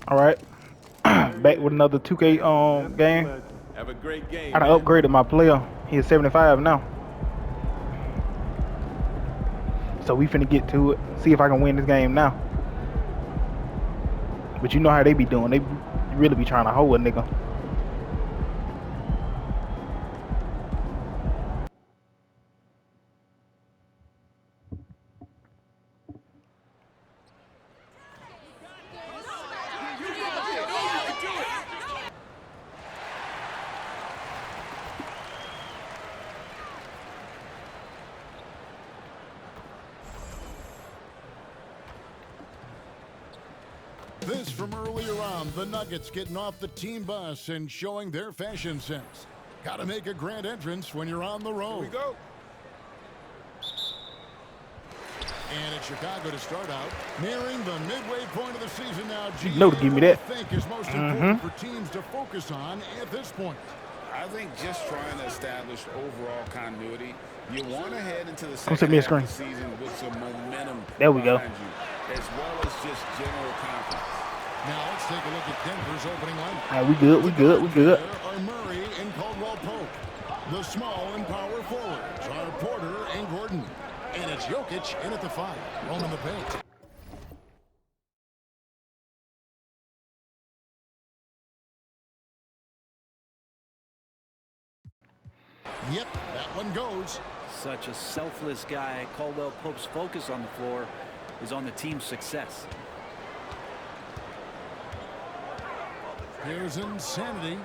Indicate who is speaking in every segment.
Speaker 1: All right, back with another 2K game.
Speaker 2: Have a great
Speaker 1: I
Speaker 2: game,
Speaker 1: done
Speaker 2: man.
Speaker 1: upgraded my player. He's 75 now. So we finna get to it. See if I can win this game now. But you know how they be doing. They really be trying to hold a nigga.
Speaker 3: This from earlier on, the Nuggets getting off the team bus and showing their fashion sense. Got to make a grand entrance when you're on the road.
Speaker 2: Here we go.
Speaker 3: And it's Chicago to start out, nearing the midway point of the season now.
Speaker 1: You know to give me that.
Speaker 3: What do you think is most important for teams to focus on at this point?
Speaker 4: I think just trying to establish overall continuity. You want to head into the
Speaker 1: Come
Speaker 4: second
Speaker 1: send me a
Speaker 4: half of
Speaker 1: screen.
Speaker 4: the season with some momentum
Speaker 1: There we go.
Speaker 4: behind you, as well as just general confidence.
Speaker 3: Now let's take a look at Denver's opening lineup.
Speaker 1: All right, we good. We good. We good.
Speaker 3: There are Murray and Caldwell Pope. The small and power forwards are Porter and Gordon. And it's Jokic in at the 5, roaming the paint. Yep, that one goes.
Speaker 5: Such a selfless guy. Caldwell Pope's focus on the floor is on the team's success.
Speaker 3: Here's Insanity.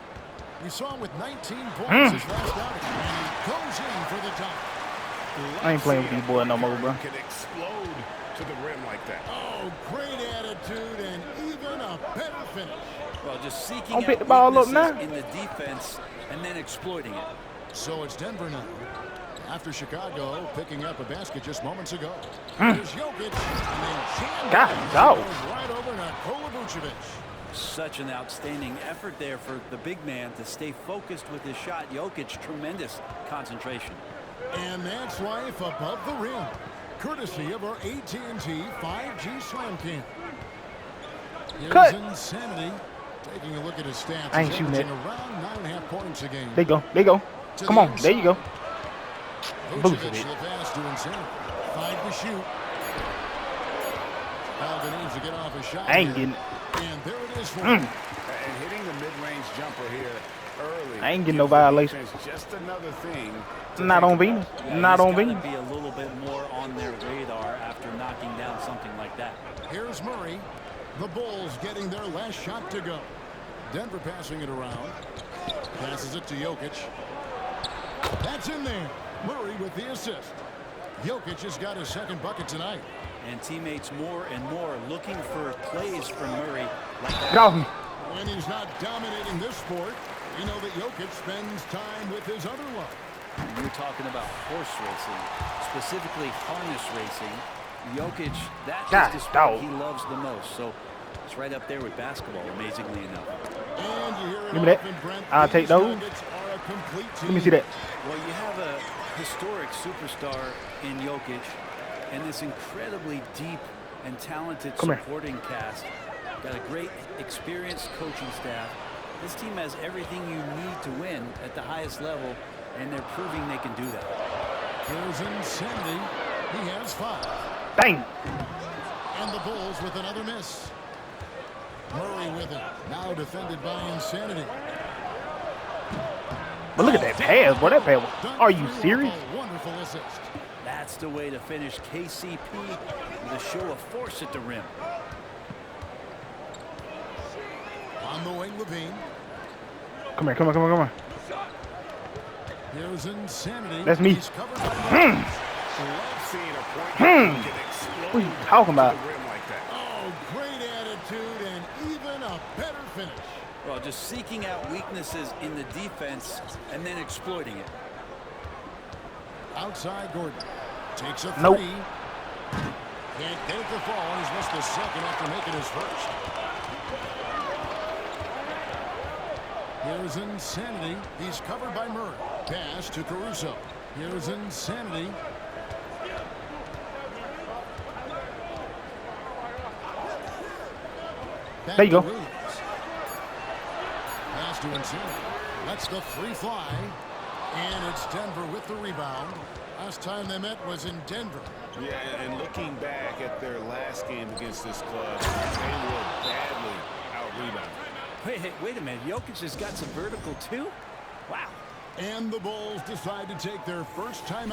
Speaker 3: We saw him with 19 points his last outing. And he goes in for the top.
Speaker 1: I ain't playing with these boys no more, bro.
Speaker 4: Can explode to the rim like that.
Speaker 3: Oh, great attitude and even a better finish.
Speaker 5: Well, just seeking
Speaker 1: Don't
Speaker 5: out
Speaker 1: pick the ball up
Speaker 5: weaknesses
Speaker 1: now.
Speaker 5: in the defense and then exploiting it.
Speaker 3: So it's Denver now. After Chicago picking up a basket just moments ago. Here's Jokic. And then
Speaker 1: God, dog.
Speaker 3: right over Nikola Vucevic.
Speaker 5: Such an outstanding effort there for the big man to stay focused with his shot. Jokic, tremendous concentration.
Speaker 3: And that's life above the rim. Courtesy of our AT&T 5G Slam Cam. Here's
Speaker 1: Cut.
Speaker 3: Insanity. Taking a look at his stats.
Speaker 1: I ain't
Speaker 3: He's
Speaker 1: shooting it.
Speaker 3: averaging around 9.5 points a game.
Speaker 1: There you go. There you go.
Speaker 3: To
Speaker 1: Come
Speaker 3: the
Speaker 1: on. There you go.
Speaker 3: Vucevic
Speaker 1: Vucevic.
Speaker 3: the pass to Insanity. 5 to shoot. Chicago needs to get off a shot.
Speaker 1: I ain't
Speaker 3: here.
Speaker 1: getting it.
Speaker 3: And there it is for him.
Speaker 4: And hitting the mid-range jumper here early.
Speaker 1: I ain't getting no
Speaker 4: gives the
Speaker 1: violation.
Speaker 4: defense just another thing to
Speaker 1: Not
Speaker 4: think
Speaker 1: on
Speaker 4: about.
Speaker 1: Venus.
Speaker 5: Yeah,
Speaker 1: Not
Speaker 5: he's
Speaker 1: on
Speaker 5: gotta
Speaker 1: Venus.
Speaker 5: be a little bit more on their radar after knocking down something like that.
Speaker 3: Here's Murray. The Bulls getting their last shot to go. Denver passing it around. Passes it to Jokic. That's in there. Murray with the assist. Jokic has got his second bucket tonight.
Speaker 5: And teammates more and more looking for plays from Murray like that.
Speaker 1: Get off me.
Speaker 3: When he's not dominating this sport, we know that Jokic spends time with his other love.
Speaker 5: You're talking about horse racing, specifically harness racing. Jokic, that
Speaker 1: God,
Speaker 5: is the sport
Speaker 1: dog.
Speaker 5: he loves the most. So it's right up there with basketball, amazingly enough.
Speaker 3: And you hear it
Speaker 1: Give me that.
Speaker 3: often, Brent,
Speaker 1: I'll
Speaker 3: these
Speaker 1: take those.
Speaker 3: Nuggets are a complete team.
Speaker 1: Let me see that.
Speaker 5: Well, you have a historic superstar in Jokic and this incredibly deep and talented
Speaker 1: Come here.
Speaker 5: supporting cast. Got a great experienced coaching staff. This team has everything you need to win at the highest level, and they're proving they can do that.
Speaker 3: Here's Insanity. He has 5.
Speaker 1: Dang.
Speaker 3: And the Bulls with another miss. Murray with it. Now defended by Insanity.
Speaker 1: But look at that pass, boy. That pass.
Speaker 3: Done
Speaker 1: Are you
Speaker 3: through
Speaker 1: serious?
Speaker 3: a wonderful assist.
Speaker 5: That's the way to finish KCP with a show of force at the rim.
Speaker 3: On the wing, Levine.
Speaker 1: Come here. Come on. Come on. Come on.
Speaker 3: Here's Insanity.
Speaker 1: That's me.
Speaker 3: He's covered by
Speaker 4: Love seeing a point guard can explode
Speaker 1: What are you talking about?
Speaker 4: to the rim like that.
Speaker 3: Oh, great attitude and even a better finish.
Speaker 5: Well, just seeking out weaknesses in the defense and then exploiting it.
Speaker 3: Outside Gordon. Takes a 3.
Speaker 1: Nope.
Speaker 3: Can't take the fall. He's missed the second after making his first. Here's Insanity. He's covered by Murray. Pass to Caruso. Here's Insanity. Back
Speaker 1: There you
Speaker 3: to
Speaker 1: go.
Speaker 3: Williams. Pass to Insanity. Lets the three fly. And it's Denver with the rebound. Last time they met was in Denver.
Speaker 4: Yeah, and looking back at their last game against this club, they were badly out-rebounded.
Speaker 5: Wait a minute. Jokic has got some vertical, too? Wow.
Speaker 3: And the Bulls decide to take their first time.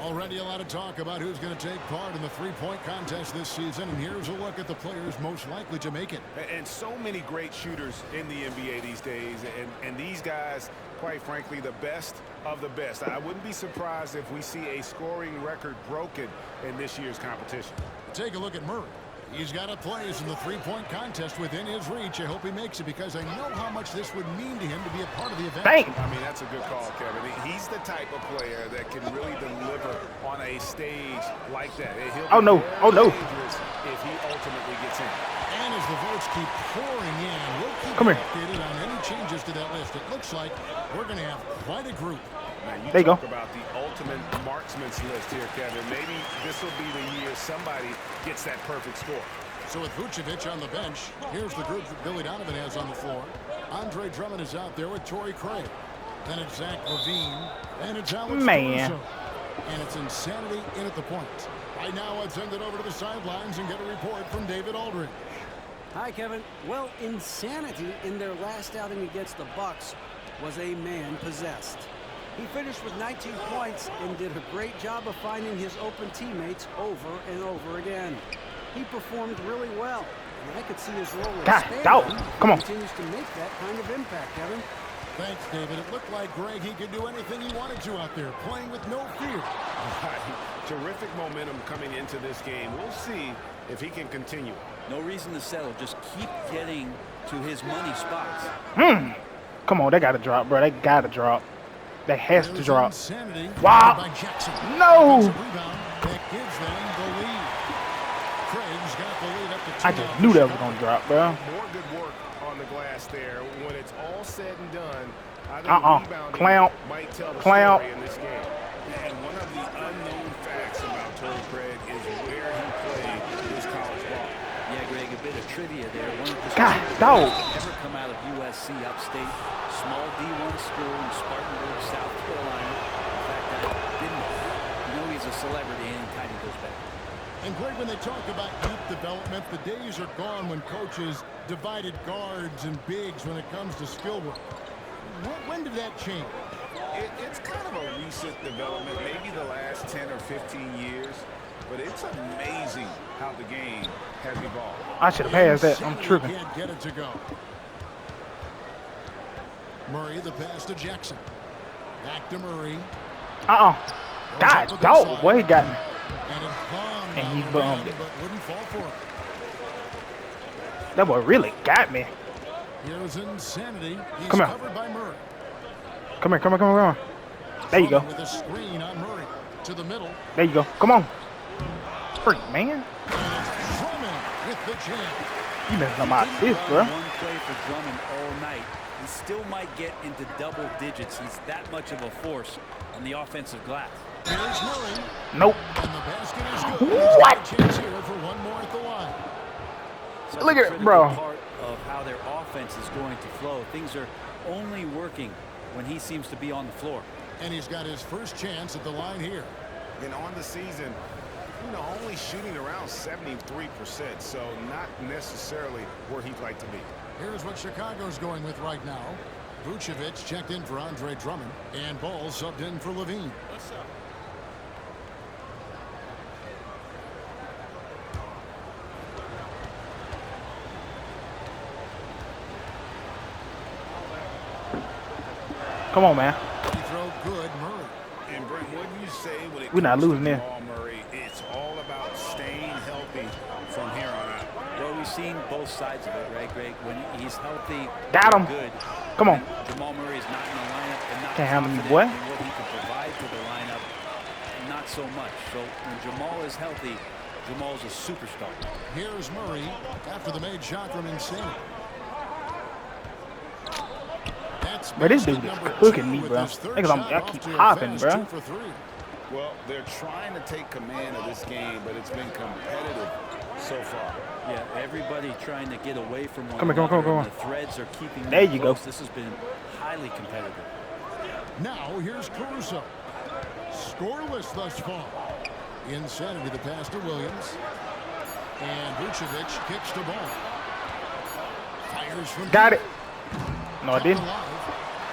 Speaker 3: Already a lot of talk about who's going to take part in the three-point contest this season, and here's a look at the players most likely to make it.
Speaker 4: And so many great shooters in the NBA these days, and these guys, quite frankly, the best of the best. I wouldn't be surprised if we see a scoring record broken in this year's competition.
Speaker 3: Take a look at Murray. He's got a place in the three-point contest within his reach. I hope he makes it because I know how much this would mean to him to be a part of the event.
Speaker 1: Dang.
Speaker 4: I mean, that's a good call, Kevin. He's the type of player that can really deliver on a stage like that.
Speaker 1: Oh, no. Oh, no.
Speaker 4: If he ultimately gets in.
Speaker 3: And as the votes keep pouring in, we'll keep
Speaker 1: Come here.
Speaker 3: updated on any changes to that list. It looks like we're going to have quite a group.
Speaker 4: Now,
Speaker 1: There you go.
Speaker 4: talk about the ultimate marksman's list here, Kevin. Maybe this will be the year somebody gets that perfect score.
Speaker 3: So with Vucevic on the bench, here's the group that Billy Donovan has on the floor. Andre Drummond is out there with Torrey Craig. Then it's Zach LaVine. And it's Alex
Speaker 1: Man.
Speaker 3: Caruso. And it's Insanity in at the point. Right now, I'd send it over to the sidelines and get a report from David Aldridge.
Speaker 2: Hi, Kevin. Well, Insanity in their last outing against the Bucks was a man possessed. He finished with 19 points and did a great job of finding his open teammates over and over again. He performed really well, and I could see his role expanding
Speaker 1: dog. Come on.
Speaker 2: if he continues to make that kind of impact, Kevin.
Speaker 3: Thanks, David. It looked like Greg, he could do anything he wanted to out there, playing with no fear.
Speaker 4: Right. Terrific momentum coming into this game. We'll see if he can continue.
Speaker 5: No reason to settle. Just keep getting to his money spots.
Speaker 1: Come on, they got to drop, bro. They got to drop. They has to
Speaker 3: There's
Speaker 1: drop.
Speaker 3: Insanity.
Speaker 1: Wow.
Speaker 3: By Jackson.
Speaker 1: No.
Speaker 3: Defensive rebound that gives them the lead. Craig's got the lead up to 2.
Speaker 1: I just knew that was going to drop, bro.
Speaker 4: More good work on the glass there. When it's all said and done, I think rebounding
Speaker 1: Clown.
Speaker 4: might tell the
Speaker 1: Clown.
Speaker 4: story in this game. And one of the unknown facts about Torrey Craig is where he played his college ball.
Speaker 5: Yeah, Greg, a bit of trivia there. One of the
Speaker 1: God,
Speaker 5: students
Speaker 1: dog.
Speaker 5: to ever come out of USC upstate, small D1 school in Spartanburg, South Carolina. In fact, I didn't know he's a celebrity anytime he goes back.
Speaker 3: And Greg, when they talk about youth development, the days are gone when coaches divided guards and bigs when it comes to skill work. When did that change?
Speaker 4: It's kind of a recent development, maybe the last 10 or 15 years. But it's amazing how the game has evolved.
Speaker 1: I should have passed that. I'm tripping.
Speaker 3: Can't get it to go. Murray, the pass to Jackson. Back to Murray.
Speaker 1: God, dog. Boy, he got me.
Speaker 3: And it hung
Speaker 1: And
Speaker 3: on
Speaker 1: he
Speaker 3: the
Speaker 1: bummed
Speaker 3: rim,
Speaker 1: it.
Speaker 3: but wouldn't fall for it.
Speaker 1: That boy really got me.
Speaker 3: Here's Insanity. He's
Speaker 1: Come here.
Speaker 3: covered by Murray.
Speaker 1: Come here, come here, come here, come here. There you go.
Speaker 3: With a screen on Murray to the middle.
Speaker 1: There you go. Come on. Freak, man.
Speaker 3: And it's Drummond with the jam.
Speaker 1: You messing up my
Speaker 5: Didn't
Speaker 1: assist,
Speaker 5: run
Speaker 1: bro.
Speaker 5: one play for Drummond all night. He still might get into double digits. He's that much of a force on the offensive glass.
Speaker 3: Here's Murray.
Speaker 1: Nope.
Speaker 3: And the basket is good.
Speaker 1: What?
Speaker 3: He's got a chance here for one more at the line.
Speaker 5: Such
Speaker 1: Look
Speaker 5: a
Speaker 1: at it,
Speaker 5: critical
Speaker 1: bro.
Speaker 5: part of how their offense is going to flow. Things are only working when he seems to be on the floor.
Speaker 3: And he's got his first chance at the line here.
Speaker 4: And on the season, only shooting around 73%, so not necessarily where he'd like to be.
Speaker 3: Here's what Chicago's going with right now. Vucevic checked in for Andre Drummond, and Ball subbed in for LaVine.
Speaker 1: Come on, man.
Speaker 3: He throw good, Murray.
Speaker 4: And Brent, what do you say when it
Speaker 1: We're not
Speaker 4: comes to
Speaker 1: losing this.
Speaker 4: Jamal Murray? It's all about staying healthy from here on out.
Speaker 5: Well, we've seen both sides of it, right, Greg? When he's healthy,
Speaker 1: Got him.
Speaker 5: good.
Speaker 1: Come on.
Speaker 5: When Jamal Murray is not in the lineup and not
Speaker 1: Can't handle me,
Speaker 5: confident
Speaker 1: boy.
Speaker 5: in what he can provide to the lineup, not so much. So when Jamal is healthy, Jamal's a superstar.
Speaker 3: Here's Murray after the made shot from Insanity. That's
Speaker 1: Bro, this dude
Speaker 3: basket
Speaker 1: is
Speaker 3: number
Speaker 1: cooking
Speaker 3: 2
Speaker 1: me,
Speaker 3: with
Speaker 1: bro.
Speaker 3: his third
Speaker 1: Niggas,
Speaker 3: shot
Speaker 1: I
Speaker 3: off
Speaker 1: keep
Speaker 3: to a
Speaker 1: hopping,
Speaker 3: fast
Speaker 1: bro.
Speaker 3: 2 for 3.
Speaker 4: Well, they're trying to take command of this game, but it's been competitive so far.
Speaker 5: Yeah, everybody trying to get away from one
Speaker 1: Come
Speaker 5: another.
Speaker 1: on, come on.
Speaker 5: And the threads are keeping them
Speaker 1: There you go.
Speaker 5: close. This has been highly competitive.
Speaker 3: Now here's Caruso. Scoreless thus far. Insanity the pass to Williams. And Vucevic kicks the ball. Fires from
Speaker 1: Got it.
Speaker 3: deep.
Speaker 1: No, I
Speaker 3: Kept
Speaker 1: didn't.
Speaker 3: alive.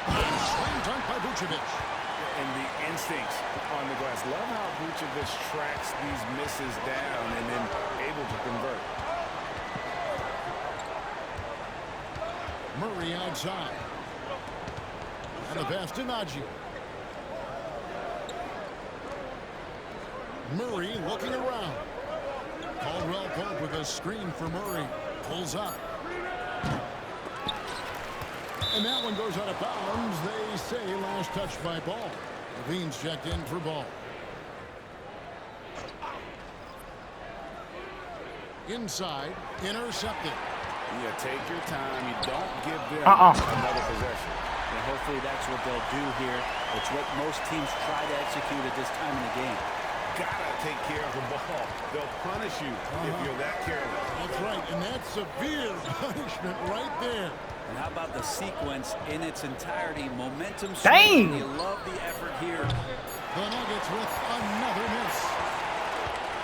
Speaker 3: And slam dunk by Vucevic.
Speaker 4: And the instincts on the glass. Love how Vucevic tracks these misses down and then able to convert.
Speaker 3: Murray outside. And the pass to Najee. Murray looking around. Caldwell Pope with a screen for Murray. Pulls up. And that one goes out of bounds. They say last touch by Ball. Levine's checked in for Ball. Inside. Intercepted.
Speaker 4: Yeah, take your time. You don't give them another possession.
Speaker 5: And hopefully that's what they'll do here. It's what most teams try to execute at this time in the game.
Speaker 4: Gotta take care of the ball. They'll punish you if you're that careless.
Speaker 3: That's right, and that's severe punishment right there.
Speaker 5: And how about the sequence in its entirety? Momentum.
Speaker 1: Dang!
Speaker 5: You love the effort here.
Speaker 3: The Nuggets with another miss.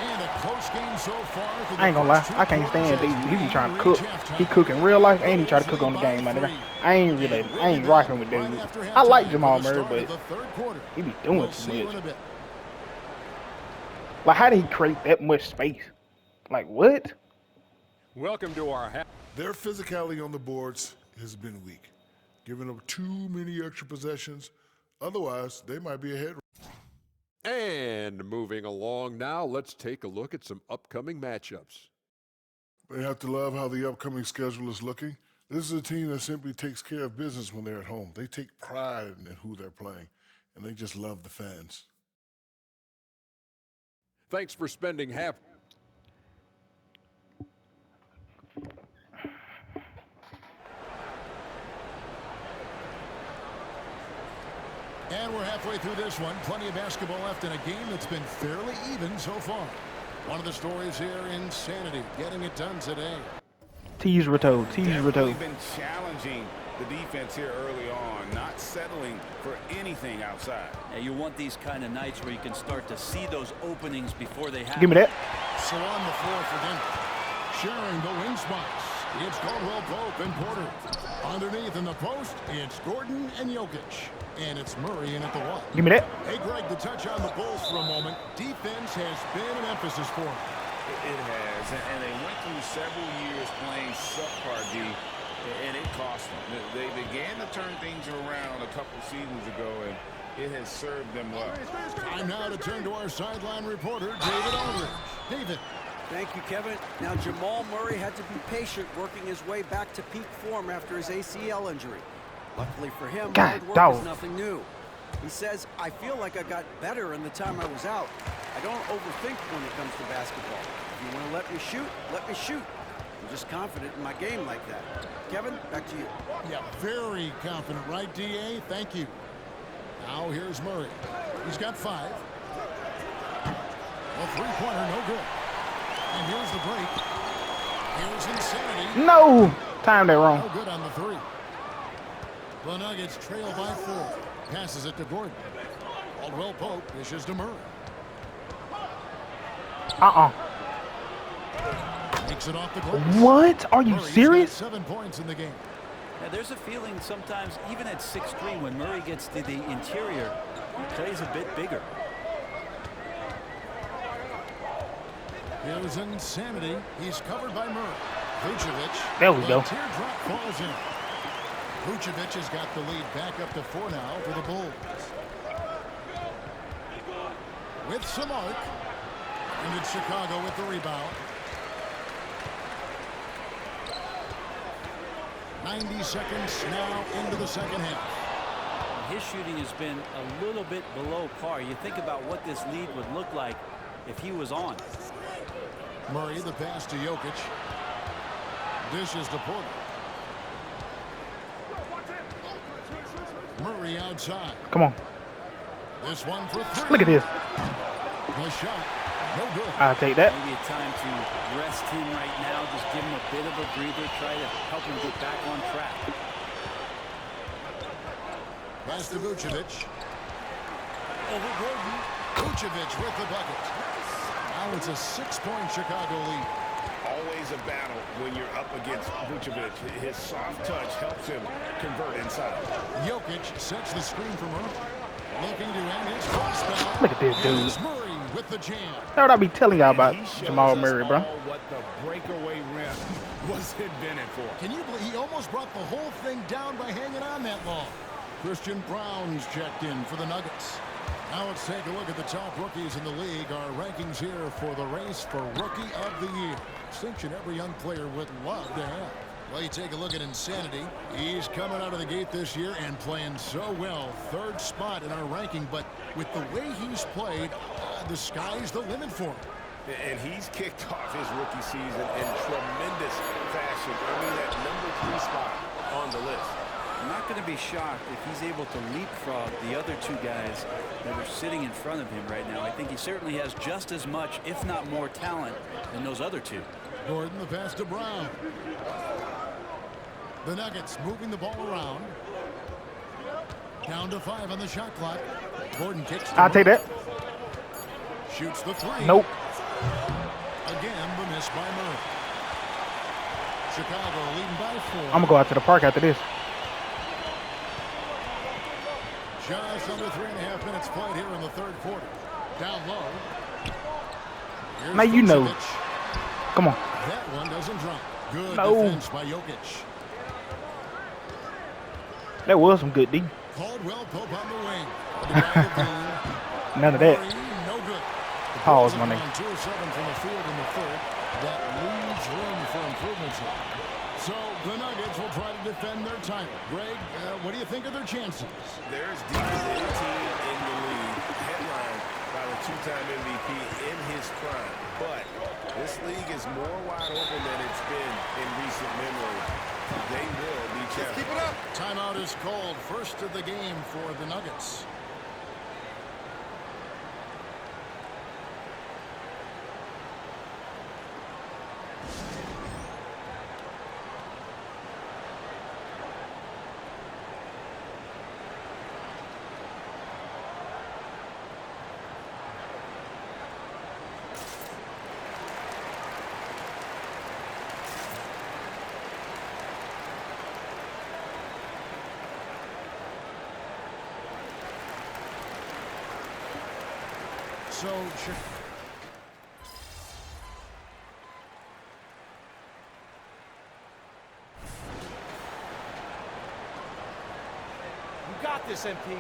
Speaker 3: And a close game so far. For the
Speaker 1: I ain't gonna lie,
Speaker 3: first
Speaker 1: I can't stand
Speaker 3: two
Speaker 1: dude. He be
Speaker 3: quarters
Speaker 1: trying to
Speaker 3: and
Speaker 1: cook.
Speaker 3: reach halftime.
Speaker 1: He cook in real life, and he try to cook on the game, my nigga. I ain't rocking with dude. I like Jamal Murray, but he be doing too much. Like, how did he create that much space? Like, what?
Speaker 6: Welcome to our half.
Speaker 7: Their physicality on the boards has been weak, giving up too many extra possessions. Otherwise, they might be ahead.
Speaker 6: And moving along now, let's take a look at some upcoming matchups.
Speaker 7: They have to love how the upcoming schedule is looking. This is a team that simply takes care of business when they're at home. They take pride in who they're playing, and they just love the fans.
Speaker 6: Thanks for spending half.
Speaker 3: And we're halfway through this one. Plenty of basketball left in a game that's been fairly even so far. One of the stories here, insanity, getting it done today.
Speaker 1: Teezyonvenus.
Speaker 4: Definitely been challenging the defense here early on, not settling for anything outside.
Speaker 5: Now you want these kind of nights where you can start to see those openings before they happen.
Speaker 1: Give me that.
Speaker 3: So on the floor for Denver. Sharing the wing spots. It's Caldwell Pope and Porter. Underneath in the post, it's Gordon and Jokic. And it's Murray in at the one.
Speaker 1: Give me that.
Speaker 3: Hey, Greg, to touch on the Bulls for a moment, defense has been an emphasis for them.
Speaker 4: It has, and they went through several years playing subpar D, and it cost them. They began to turn things around a couple seasons ago, and it has served them well.
Speaker 3: Time now to turn to our sideline reporter, David Aldridge. David.
Speaker 2: Thank you, Kevin. Now, Jamal Murray had to be patient working his way back to peak form after his ACL injury. Luckily for him, hard work is nothing new. He says, I feel like I got better in the time I was out. I don't overthink when it comes to basketball. If you want to let me shoot, let me shoot. I'm just confident in my game like that. Kevin, back to you.
Speaker 3: Yeah, very confident, right, D.A.? Thank you. Now here's Murray. He's got 5. A three-pointer, no good. And here's the break. Here's insanity.
Speaker 1: No! Timed that wrong.
Speaker 3: No good on the 3. The Nuggets trail by 4. Passes it to Gordon. Caldwell Pope dishes to Murray. Makes it off the glass.
Speaker 1: What? Are you
Speaker 3: Murray's
Speaker 1: serious?
Speaker 3: got 7 points in the game.
Speaker 5: Now, there's a feeling sometimes, even at 6'3", when Murray gets to the interior, he plays a bit bigger.
Speaker 3: Here's insanity. He's covered by Murray. Vucevic.
Speaker 1: There we go.
Speaker 3: The teardrop falls in. Vucevic has got the lead back up to 4 now for the Bulls. With some arc. And it's Chicago with the rebound. 90 seconds now into the second half.
Speaker 5: His shooting has been a little bit below par. You think about what this lead would look like if he was on.
Speaker 3: Murray, the pass to Jokic. Dishes to Porter. Murray outside.
Speaker 1: Come on.
Speaker 3: This one for three.
Speaker 1: Look at this.
Speaker 3: The shot. No good.
Speaker 1: I'll take that.
Speaker 5: Maybe a time to rest him right now. Just give him a bit of a breather. Try to help him get back on track.
Speaker 3: Pass to Vucevic. Over Gordon. Vucevic with the bucket. Now it's a 6-point Chicago lead.
Speaker 4: Always a battle when you're up against Vucevic. His soft touch helps him convert inside.
Speaker 3: Jokic sets the screen for Murray. Looking to end his crossbar.
Speaker 1: Look at this dude.
Speaker 3: Here's Murray with the jam.
Speaker 1: That's what I be telling y'all about
Speaker 4: And he shows
Speaker 1: Jamal
Speaker 4: us
Speaker 1: Murray, bro.
Speaker 4: all what the breakaway rim was invented for.
Speaker 3: Can you believe he almost brought the whole thing down by hanging on that long? Christian Brown's checked in for the Nuggets. Now let's take a look at the top rookies in the league. Our rankings here for the race for Rookie of the Year. Distinction every young player would love to have. Well, you take a look at Insanity. He's coming out of the gate this year and playing so well. 3rd spot in our ranking, but with the way he's played, the sky's the limit for him.
Speaker 4: And he's kicked off his rookie season in tremendous fashion. Earning that number 3 spot on the list.
Speaker 5: I'm not going to be shocked if he's able to leapfrog the other 2 guys that are sitting in front of him right now. I think he certainly has just as much, if not more, talent than those other 2.
Speaker 3: Gordon, the pass to Brown. The Nuggets moving the ball around. Down to 5 on the shot clock. Gordon kicks.
Speaker 1: I'll take that.
Speaker 3: Shoots the 3.
Speaker 1: Nope.
Speaker 3: Again, the miss by Murray. Chicago leading by 4.
Speaker 1: I'm going to go out to the park after this.
Speaker 3: Just under 3.5 minutes played here in the 3rd quarter. Down low. Here's
Speaker 1: Now you know.
Speaker 3: Vucevic.
Speaker 1: Come on.
Speaker 3: That one doesn't drop. Good
Speaker 1: No.
Speaker 3: defense by Jokic.
Speaker 1: That was some good D.
Speaker 3: Caldwell Pope on the wing. Levine.
Speaker 1: None of that.
Speaker 3: Murray, no good. The
Speaker 1: Pause,
Speaker 3: Bulls
Speaker 1: my
Speaker 3: are
Speaker 1: nigga.
Speaker 3: on 2 of 7 from the field in the 3rd. That leaves room for improvements here. So the Nuggets will try to defend their title. Greg, what do you think of their chances?
Speaker 4: They're as deep as any team in the league, headlined by the 2-time MVP in his prime. But this league is more wide open than it's been in recent memory. They will be challenged.
Speaker 3: Keep it up. Timeout is called. First of the game for the Nuggets. So,
Speaker 8: You got this, MP.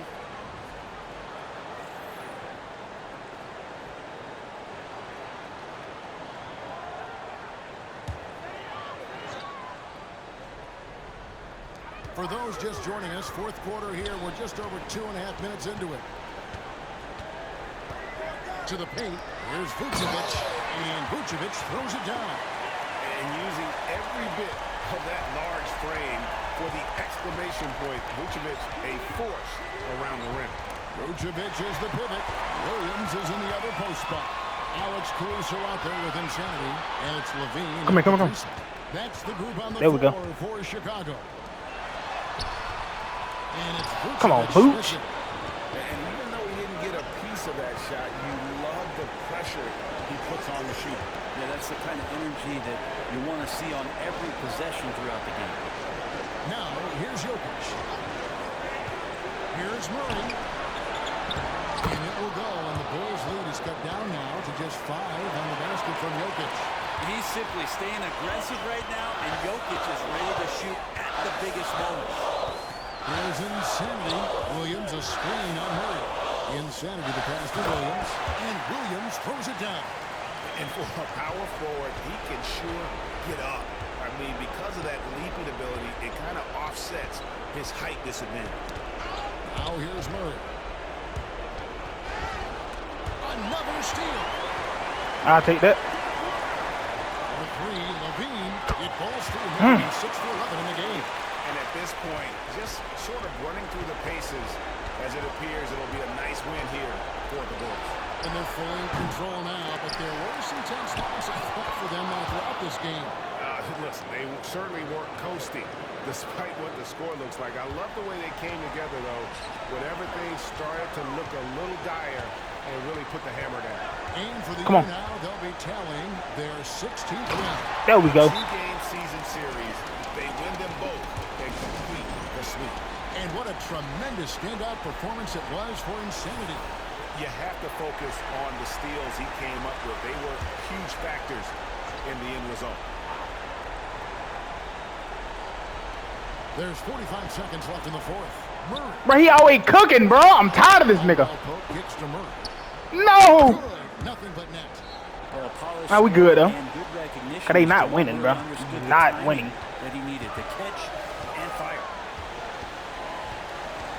Speaker 3: for those just joining us, 4th quarter here. We're just over 2.5 minutes into it. To the paint. Here's Vucevic. And Vucevic throws it down.
Speaker 4: And using every bit of that large frame for the exclamation point. Vucevic, a force around the rim.
Speaker 3: Vucevic is the pivot. Williams is in the other post spot. Alex Caruso out there with Insanity. And it's Levine.
Speaker 1: Come here, come on.
Speaker 3: That's the group on the
Speaker 1: There we go.
Speaker 3: floor for Chicago. And it's Vucevic.
Speaker 1: Come on, Vooch.
Speaker 4: And even though he didn't get a piece of that shot, you love the pressure he puts on the shooter.
Speaker 5: Yeah, that's the kind of energy that you want to see on every possession throughout the game.
Speaker 3: Now, here's Jokic. Here's Murray. And it will go, and the Bulls' lead is cut down now to just 5 on the basket from Jokic.
Speaker 5: He's simply staying aggressive right now, and Jokic is ready to shoot at the biggest moment.
Speaker 3: Here's Insanity. Williams a screen on Murray. Insanity the pass to Williams. And Williams throws it down.
Speaker 4: And for a power forward, he can sure get up. I mean, because of that leaping ability, it kind of offsets his height disadvantage.
Speaker 3: Now here's Murray. Another steal.
Speaker 1: I'll take that.
Speaker 3: The 3, Levine. It falls through. 6 for 11 in the game.
Speaker 4: And at this point, just sort of running through the paces, as it appears it'll be a nice win here for the Bulls.
Speaker 3: And they're fully in control now, but there were some tense moments for them throughout this game.
Speaker 4: Listen, they certainly weren't coasting, despite what the score looks like. I love the way they came together, though, when everything started to look a little dire and really put the hammer down.
Speaker 3: And for the
Speaker 1: Come on.
Speaker 3: year now, they'll be tallying their 16th win.
Speaker 1: There we go.
Speaker 4: Two-game season series. They win them both and complete the sweep.
Speaker 3: And what a tremendous standout performance it was for Insanity.
Speaker 4: You have to focus on the steals he came up with. They were huge factors in the end result.
Speaker 3: There's 45 seconds left in the fourth. Murray.
Speaker 1: Bro, he always cooking, bro. I'm tired of this nigga.
Speaker 3: Poke kicks to Murray.
Speaker 1: No.
Speaker 3: Good. Nothing but net.
Speaker 5: Well, polished
Speaker 1: Nah, we good, though.
Speaker 5: and good recognition
Speaker 1: 'Cause they
Speaker 5: as
Speaker 1: not
Speaker 5: to
Speaker 1: winning,
Speaker 5: Murray
Speaker 1: bro.
Speaker 5: understood the
Speaker 1: Not
Speaker 5: timing
Speaker 1: winning.
Speaker 5: that he needed to catch and fire.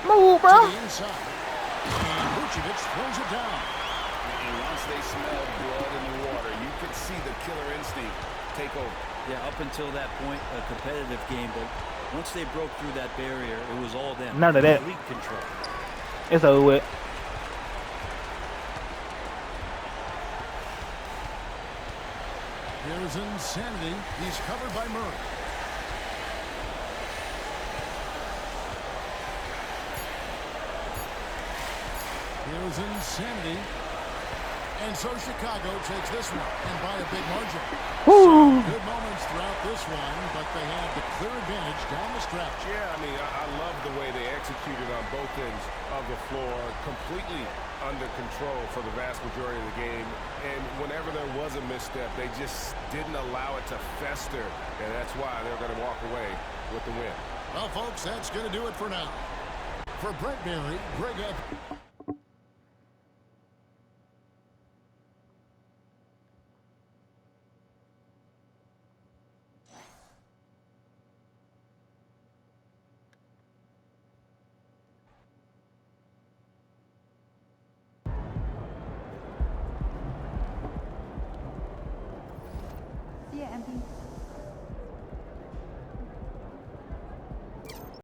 Speaker 1: Move,
Speaker 3: To
Speaker 1: bro.
Speaker 3: the inside. And Vucevic throws it down.
Speaker 4: And once they smelled blood in the water, you could see the killer instinct take over.
Speaker 5: Yeah, up until that point, a competitive game, but once they broke through that barrier, it was all them.
Speaker 1: None of that.
Speaker 5: Complete control.
Speaker 1: It's over with.
Speaker 3: Here's Insanity. He's covered by Murray. Here's Insanity. And so Chicago takes this one, and by a big margin.
Speaker 1: Woo.
Speaker 3: Good moments throughout this one, but they had the clear advantage down the stretch.
Speaker 4: Yeah, I mean, I love the way they executed on both ends of the floor, completely under control for the vast majority of the game. And whenever there was a misstep, they just didn't allow it to fester, and that's why they're going to walk away with the win.
Speaker 3: Well, folks, that's going to do it for now. For Brent Berry, Greg Evans.
Speaker 8: Yeah, MP.